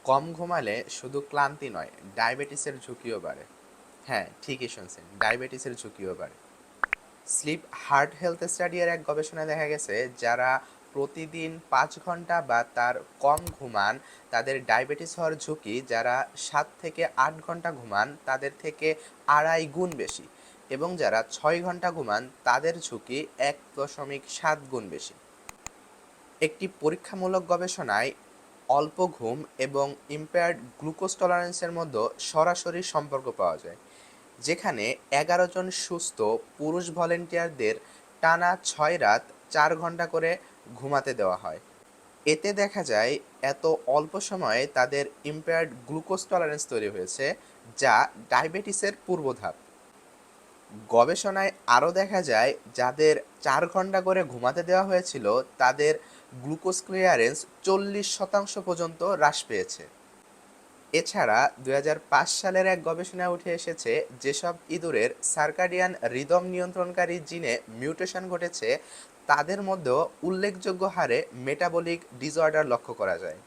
কম ঘুমালে শুধু ক্লান্তি নয়, ডায়াবেটিসের ঝুঁকিও বাড়ে। হ্যাঁ, ঠিকই শুনছেন, ডায়াবেটিসের ঝুঁকিও বাড়ে। স্লিপ হার্ট হেলথ স্টাডি এর এক গবেষণায় দেখা গেছে যারা প্রতিদিন 5 ঘন্টা বা তার কম ঘুমান তাদের ডায়াবেটিস হওয়ার ঝুঁকি যারা 7 থেকে 8 ঘন্টা ঘুমান তাদের থেকে 2.5 গুণ বেশি, এবং যারা 6 ঘন্টা ঘুমান তাদের ঝুঁকি 1.7 গুণ বেশি। একটি পরীক্ষামূলক গবেষণায় অল্প ঘুম এবং ইম্পেয়ার্ড গ্লুকোজ টলারেন্সের মধ্যে সরাসরি সম্পর্ক পাওয়া যায়, যেখানে 11 জন সুস্থ পুরুষ ভলেন্টিয়ারদের টানা 6 রাত 4 ঘন্টা করে ঘুমাতে দেওয়া হয়। এতে দেখা যায় এত অল্প সময়ে তাদের ইম্পেয়ার্ড গ্লুকোজ টলারেন্স তৈরি হয়েছে, যা ডায়াবেটিসের পূর্বধাপ। গবেষণায় আরও দেখা যায় যাদের 4 ঘন্টা করে ঘুমাতে দেওয়া হয়েছিল তাদের গ্লুকোজ ক্লিয়ারেন্স 40% পর্যন্ত হ্রাস পেয়েছে। এছাড়া 2005 সালের এক গবেষণায় উঠে এসেছে যেসব ইঁদুরের সার্কাডিয়ান রিদম নিয়ন্ত্রণকারী জিনে মিউটেশন ঘটেছে তাদের মধ্যেও উল্লেখযোগ্য হারে মেটাবলিক ডিসঅর্ডার লক্ষ্য করা যায়।